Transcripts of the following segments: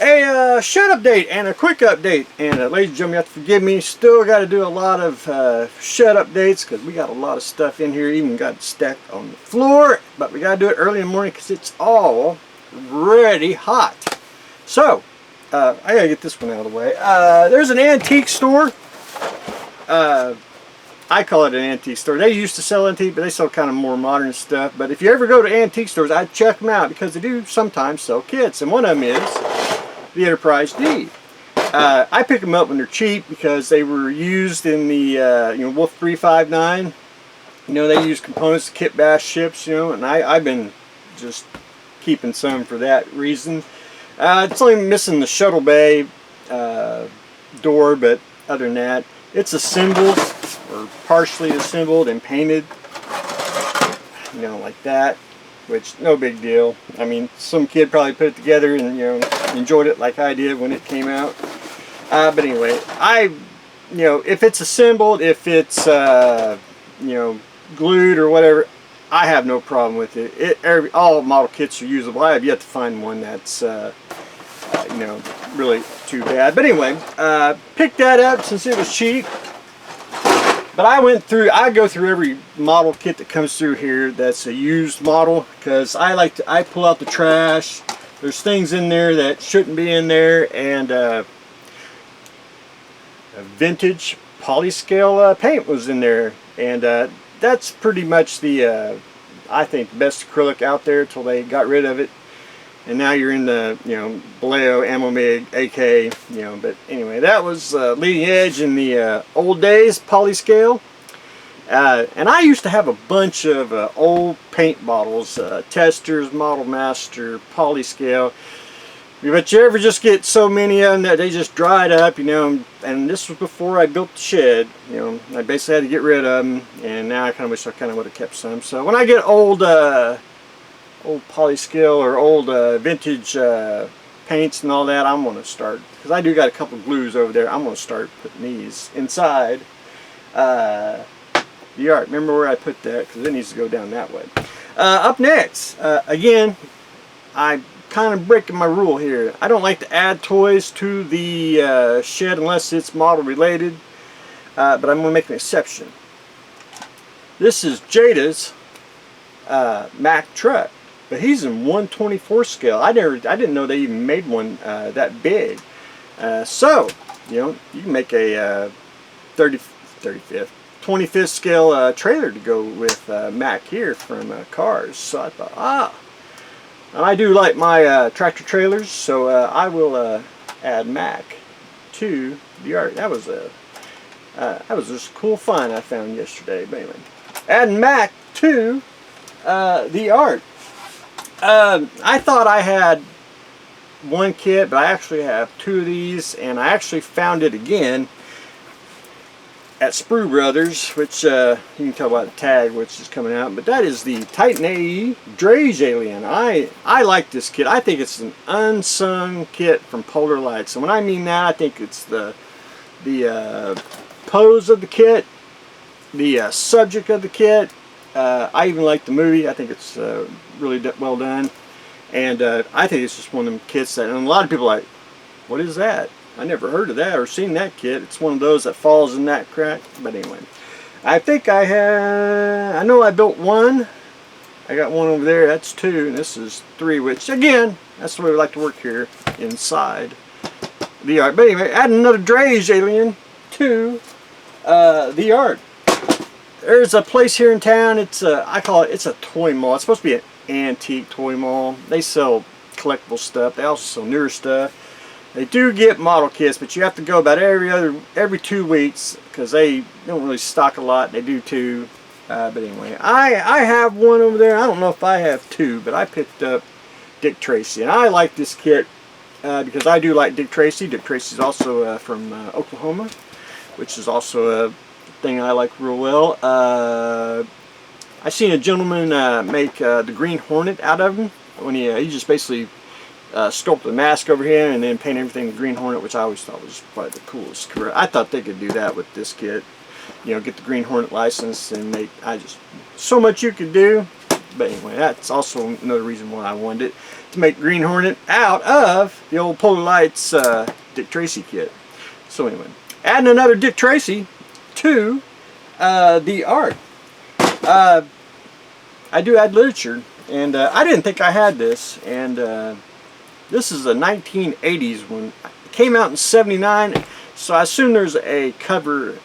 A shed update and a quick update. And ladies and gentlemen, you have to forgive me. Still got to do a lot of shed updates because we got a lot of stuff in here. Even got stacked on the floor. But we got to do it early in the morning because it's all ready hot. So, I got to get this one out of the way. There's an antique store. I call it an antique store. They used to sell antique, but they sell kind of more modern stuff. But if you ever go to antique stores, I'd check them out because they do sometimes sell kits. And one of them is the Enterprise D. I pick them up when they're cheap because they were used in the Wolf 359. They use components to kit bash ships. And I've been just keeping some for that reason. It's only missing the shuttle bay door, but other than that, it's assembled or partially assembled and painted, like that, which no big deal. I mean, some kid probably put it together and enjoyed it like I did when it came out. But anyway, if it's assembled, if it's glued or whatever, I have no problem with it. All model kits are usable. I have yet to find one that's really too bad. But anyway, picked that up since it was cheap. But I go through every model kit that comes through here that's a used model because I pull out the trash. There's things in there that shouldn't be in there, and a vintage polyscale paint was in there, and that's pretty much the I think the best acrylic out there till they got rid of it. And now you're in the, Vallejo, Amomig, AK, but anyway, that was leading edge in the old days, polyscale. And I used to have a bunch of old paint bottles, Testers, Model Master, polyscale. But you ever just get so many of them that they just dried up, and this was before I built the shed. I basically had to get rid of them, and now I kind of wish I would have kept some. So when I get old polyscale or old vintage paints and all that, I'm going to start, because I do got a couple glues over there, I'm going to start putting these inside the art. Remember where I put that, because it needs to go down that way. Up next, again, I'm kind of breaking my rule here. I don't like to add toys to the shed unless it's model related, but I'm going to make an exception. This is Jada's Mack truck. But he's in 1/24 scale. I didn't know they even made one that big. So, you can make a 25th scale trailer to go with Mack here from Cars. So I thought, I do like my tractor trailers, so I will add Mack to the art. That was just a cool find I found yesterday. But anyway, adding Mack to the art. I thought I had one kit, but I actually have two of these, and I actually found it again at Sprue Brothers, which you can tell by the tag which is coming out, but that is the Titan AE Drage Alien. I like this kit. I think it's an unsung kit from Polar Lights, and when I mean that, I think it's the pose of the kit, the subject of the kit. I even like the movie. I think it's really well done, and I think it's just one of them kits that, and a lot of people are like, what is that? I never heard of that or seen that kit. It's one of those that falls in that crack. But anyway, I think I know I built one. I got one over there. That's two, and this is three, which again, that's the way we like to work here inside the art. But anyway, add another Drage Alien to the art. There's a place here in town. It's I call it, it's a toy mall. It's supposed to be an antique toy mall. They sell collectible stuff. They also sell newer stuff. They do get model kits, but you have to go about every 2 weeks because they don't really stock a lot. They do too. But anyway, I have one over there. I don't know if I have two, but I picked up Dick Tracy, and I like this kit because I do like Dick Tracy. Dick Tracy's also from Oklahoma, which is also a thing I like real well. I seen a gentleman make the Green Hornet out of him when he just basically sculpted a mask over here and then paint everything the Green Hornet, which I always thought was probably the coolest career. I thought they could do that with this kit. Get the Green Hornet license and make so much you could do. But anyway, that's also another reason why I wanted it, to make Green Hornet out of the old Polar Lights Dick Tracy kit. So anyway, adding another Dick Tracy to the art. I do add literature, and I didn't think I had this, and this is a 1980s one. It came out in '79, so I assume there's a cover,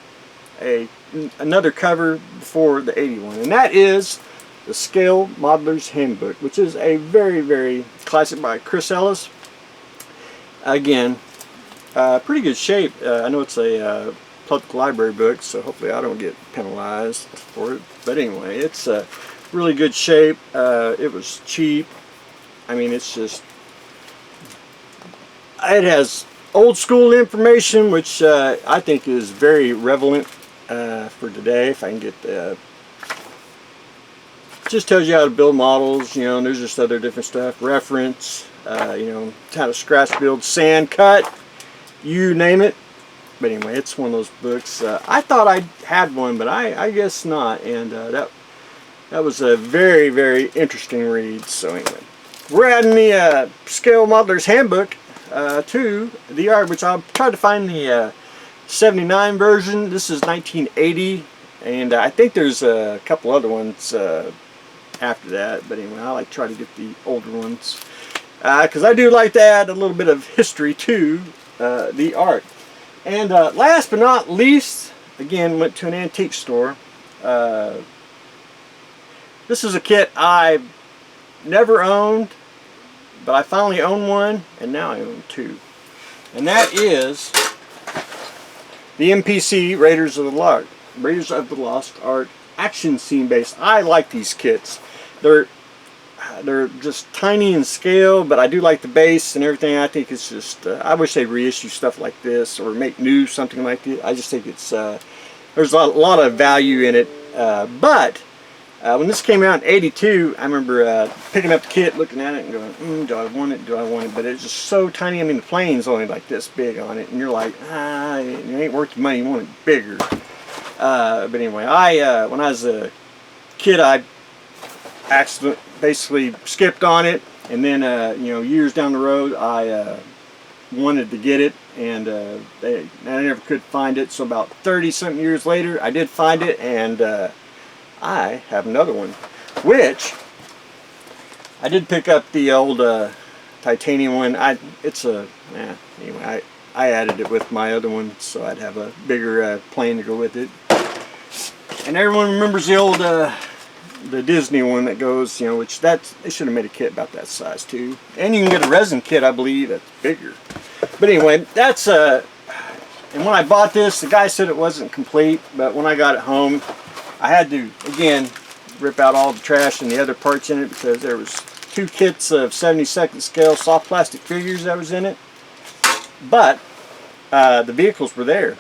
another cover for the '81, and that is the Scale Modeler's Handbook, which is a very, very classic by Chris Ellis. Again, pretty good shape. I know it's a public library book, so hopefully I don't get penalized for it. But anyway, it's a really good shape. It was cheap. I mean, it's just, it has old school information, which I think is very relevant for today. If I can get the, just tells you how to build models, you know, and there's just other different stuff, reference, you know, how to scratch build, sand cut, you name it. But anyway, it's one of those books. I thought I had one, but I guess not, and that was a very, very interesting read. So anyway, we're adding the Scale Modeler's Handbook to the art, which I'll try to find the '79 version. This is 1980, and I think there's a couple other ones after that. But anyway, I like to try to get the older ones because I do like to add a little bit of history to the art. And last but not least, again, went to an antique store. This is a kit I've never owned, but I finally own one, and now I own two. And that is the MPC Raiders of the Lost Ark action scene base. I like these kits. They're just tiny in scale, but I do like the base and everything. I think it's just, I wish they'd reissue stuff like this or make new something like this. I just think it's, there's a lot of value in it. But when this came out in '82, I remember picking up the kit, looking at it and going, do I want it, do I want it? But it's just so tiny. I mean, the plane's only like this big on it, and you're like, it ain't worth the money, you want it bigger. But anyway, when I was a kid, I basically skipped on it, and then you know, years down the road I wanted to get it, and I never could find it. So about 30-something years later I did find it, and I have another one, which I did pick up the old titanium one. Anyway, I added it with my other one so I'd have a bigger plane to go with it. And everyone remembers the old the Disney one that goes, you know, which they should have made a kit about that size too. And you can get a resin kit, I believe, that's bigger. But anyway, that's and when I bought this, the guy said it wasn't complete, but when I got it home, I had to again rip out all the trash and the other parts in it, because there was 2 kits of 72nd scale soft plastic figures that was in it, but the vehicles were there,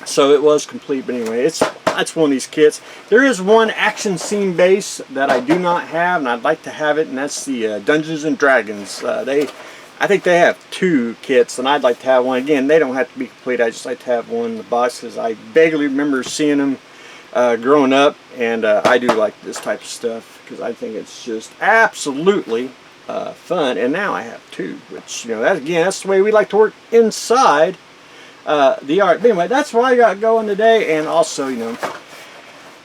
so it was complete. But anyway, that's one of these kits. There is one action scene base that I do not have, and I'd like to have it, and that's the Dungeons and Dragons. I think they have 2 kits, and I'd like to have one. Again, they don't have to be complete. I just like to have one in the box because I vaguely remember seeing them growing up, and I do like this type of stuff because I think it's just absolutely fun. And now I have 2, which, you know, that's the way we like to work inside the art. But anyway, that's what I got going today. And also, you know,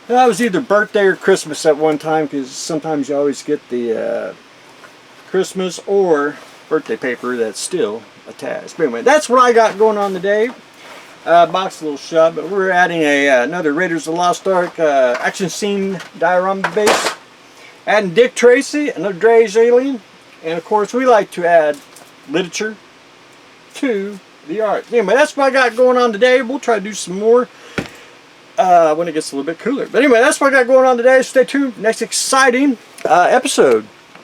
that was either birthday or Christmas at one time, because sometimes you always get the Christmas or birthday paper that's still attached. But anyway, that's what I got going on today. Box a little shut, but we're adding another Raiders of the Lost Ark action scene diorama base. Adding Dick Tracy, another Dre's Alien, and of course we like to add literature to the art. Anyway, that's what I got going on today. We'll try to do some more when it gets a little bit cooler. But anyway, that's what I got going on today. Stay tuned for the next exciting episode.